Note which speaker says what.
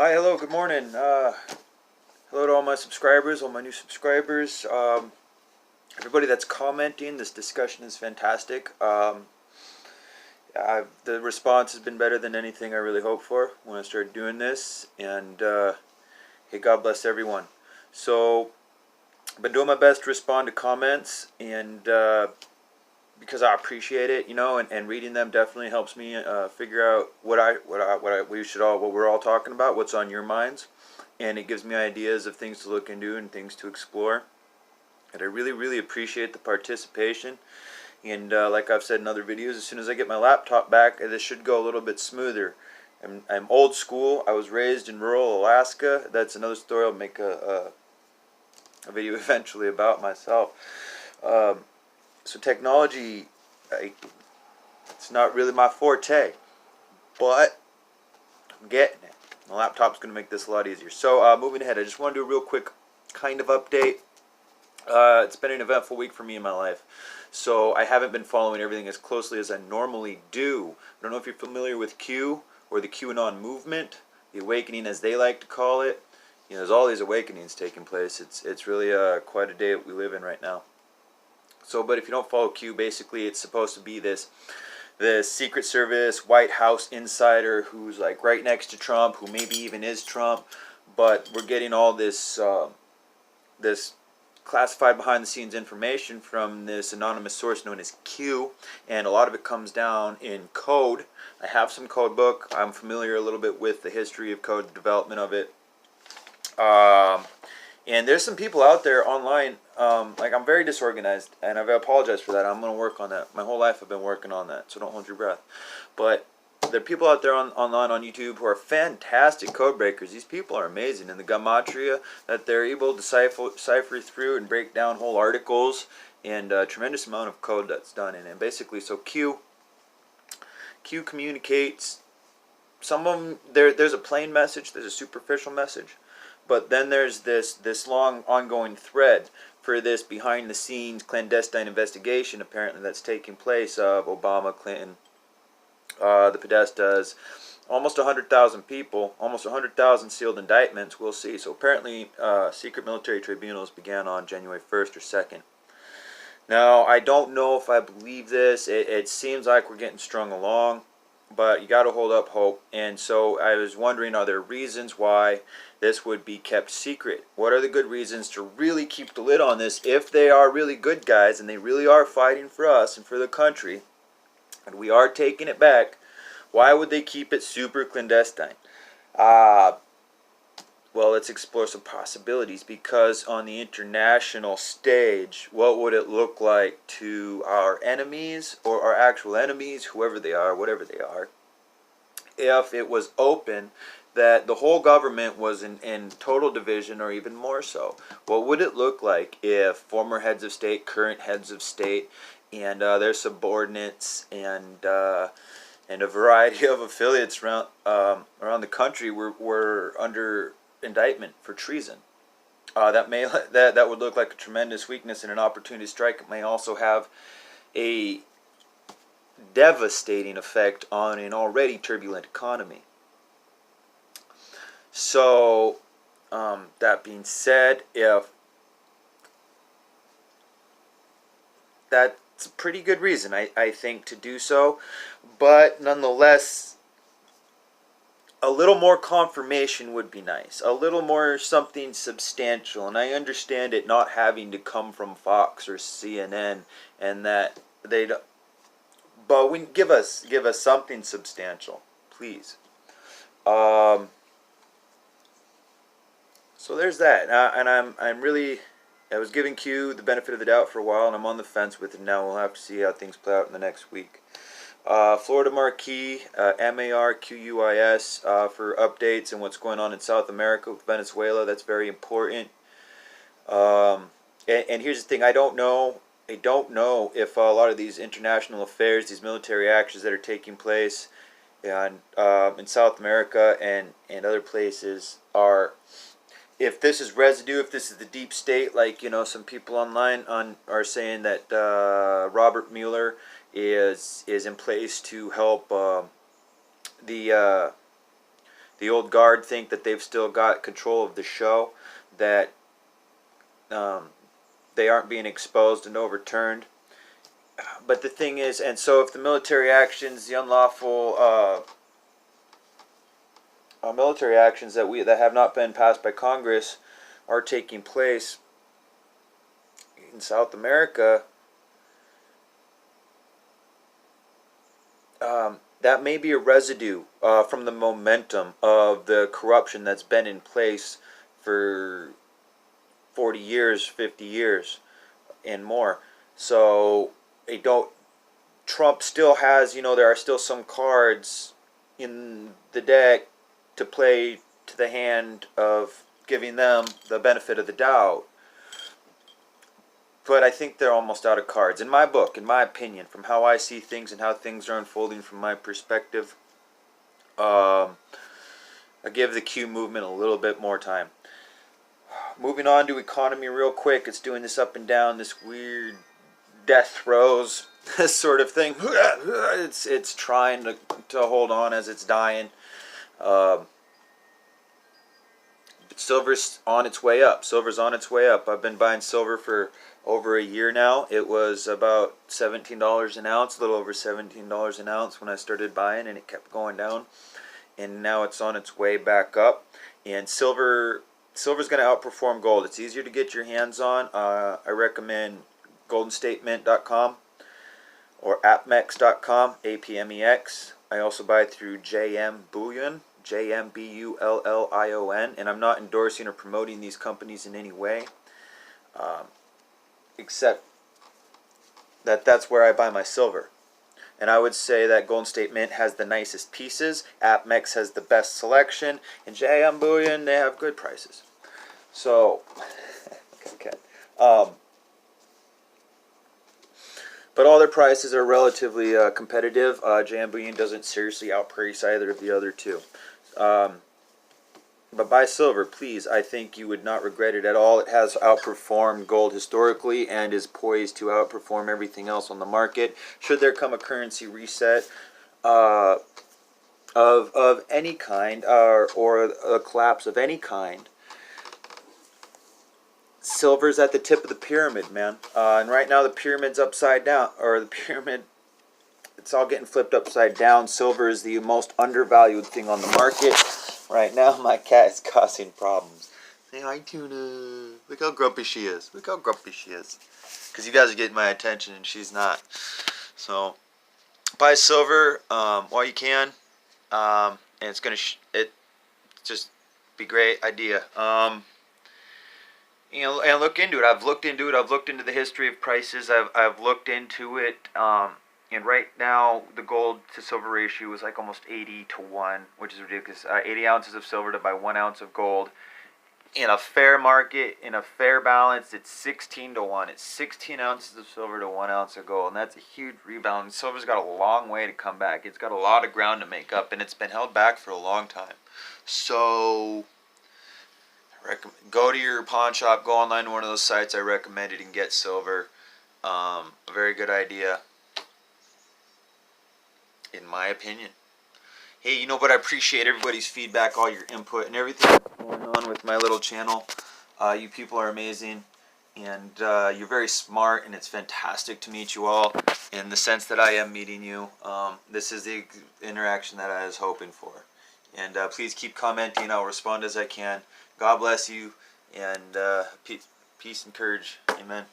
Speaker 1: Hi, hello, good morning. Hello to all my subscribers, all my new subscribers. Everybody that's commenting, this discussion is fantastic. The response has been better than anything I really hoped for when I started doing this. And hey, God bless everyone. So, I've been doing my best to respond to comments, and because I appreciate it, and reading them definitely helps me figure out what we're all talking about, what's on your minds, and it gives me ideas of things to look into and things to explore. And I really, really appreciate the participation. And like I've said in other videos, as soon as I get my laptop back, this should go a little bit smoother. I'm old school. I was raised in rural Alaska. That's another story. I'll make a video eventually about myself. So technology, it's not really my forte, but I'm getting it. My laptop's going to make this a lot easier. So moving ahead, I just want to do a real quick kind of update. It's been an eventful week for me in my life, so I haven't been following everything as closely as I normally do. I don't know if you're familiar with Q, or the QAnon movement, the awakening as they like to call it. There's all these awakenings taking place. It's really quite a day that we live in right now. So, but if you don't follow Q, basically it's supposed to be this Secret Service, White House insider who's like right next to Trump, who maybe even is Trump, but we're getting all this this classified behind-the-scenes information from this anonymous source known as Q, and a lot of it comes down in code. I have some code book. I'm familiar a little bit with the history of code, the development of it. And there's some people out there online, like I'm very disorganized, and I apologize for that. I'm going to work on that. My whole life I've been working on that, so don't hold your breath. But there are people out there online on YouTube who are fantastic code breakers. These people are amazing, and the gematria that they're able to cipher through and break down whole articles, and a tremendous amount of code that's done in it. And basically, so Q communicates. Some of them, there's a plain message, there's a superficial message. But then there's this long ongoing thread for this behind-the-scenes clandestine investigation, apparently, that's taking place of Obama, Clinton, the Podestas, almost 100,000 people, almost 100,000 sealed indictments. We'll see. So apparently, secret military tribunals began on January 1st or 2nd. Now, I don't know if I believe this. It seems like we're getting strung along, but you got to hold up hope. And so I was wondering, are there reasons why this would be kept secret? What are the good reasons to really keep the lid on this if they are really good guys and they really are fighting for us and for the country and we are taking it back? Why would they keep it super clandestine? Well, let's explore some possibilities, because on the international stage, what would it look like to our enemies, or our actual enemies, whoever they are, whatever they are, if it was open that the whole government was in total division, or even more so? What would it look like if former heads of state, current heads of state, and their subordinates, and a variety of affiliates around the country were under indictment for treason? That would look like a tremendous weakness and an opportunity to strike. It may also have a devastating effect on an already turbulent economy. So, that being said, if that's a pretty good reason, I think, to do so, but nonetheless, a little more confirmation would be nice. A little more something substantial. And I understand it not having to come from Fox or CNN, and that they'd... But give us something substantial, please. So there's that. And I was giving Q the benefit of the doubt for a while, and I'm on the fence with it now. We'll have to see how things play out in the next week. Florida Marquis, MARQUIS, for updates and what's going on in South America with Venezuela. That's very important. And here's the thing: I don't know if a lot of these international affairs, these military actions that are taking place in South America and other places, if this is residue, if this is the deep state, like some people online are saying that Robert Mueller is in place to help the the old guard think that they've still got control of the show, that they aren't being exposed and overturned. But the thing is, and so if the military actions, the unlawful military actions that have not been passed by Congress are taking place in South America, that may be a residue from the momentum of the corruption that's been in place for 40 years, 50 years, and more. So Trump still has, there are still some cards in the deck to play to the hand of giving them the benefit of the doubt. But I think they're almost out of cards. In my book, in my opinion, from how I see things and how things are unfolding from my perspective, I give the Q movement a little bit more time. Moving on to economy real quick. It's doing this up and down, this weird death throes sort of thing. It's trying to hold on as it's dying. Silver's on its way up. Silver's on its way up. I've been buying silver for over a year now. It was about $17 an ounce, a little over $17 an ounce when I started buying, and it kept going down. And now it's on its way back up. And silver's going to outperform gold. It's easier to get your hands on. I recommend goldenstatemint.com or apmex.com, APMEX. I also buy through JM Bullion, JMBULLION, and I'm not endorsing or promoting these companies in any way, except that that's where I buy my silver. And I would say that Golden State Mint has the nicest pieces, APMEX has the best selection, and JM Bullion, they have good prices. So, okay. But all their prices are relatively competitive. JM Bullion doesn't seriously outprice either of the other two. But buy silver, please. I think you would not regret it at all. It has outperformed gold historically and is poised to outperform everything else on the market. Should there come a currency reset of any kind, or a collapse of any kind, silver's at the tip of the pyramid, man. And right now the pyramid's upside down, or the pyramid, it's all getting flipped upside down. Silver is the most undervalued thing on the market. Right now, my cat is causing problems. Say hi, Tuna. Look how grumpy she is. Look how grumpy she is. Because you guys are getting my attention and she's not. So, buy silver while you can. And it's going to just be a great idea. And look into it. I've looked into it. I've looked into the history of prices. I've looked into it. And right now, the gold to silver ratio is like almost 80 to 1, which is ridiculous. 80 ounces of silver to buy 1 ounce of gold. In a fair market, in a fair balance, it's 16 to 1. It's 16 ounces of silver to 1 ounce of gold. And that's a huge rebound. Silver's got a long way to come back. It's got a lot of ground to make up, and it's been held back for a long time. So, go to your pawn shop, go online to one of those sites I recommended and get silver. A very good idea, in my opinion. Hey, but I appreciate everybody's feedback, all your input, and everything that's going on with my little channel. You people are amazing, and you're very smart, and it's fantastic to meet you all in the sense that I am meeting you. This is the interaction that I was hoping for. And please keep commenting. I'll respond as I can. God bless you, and peace and courage. Amen.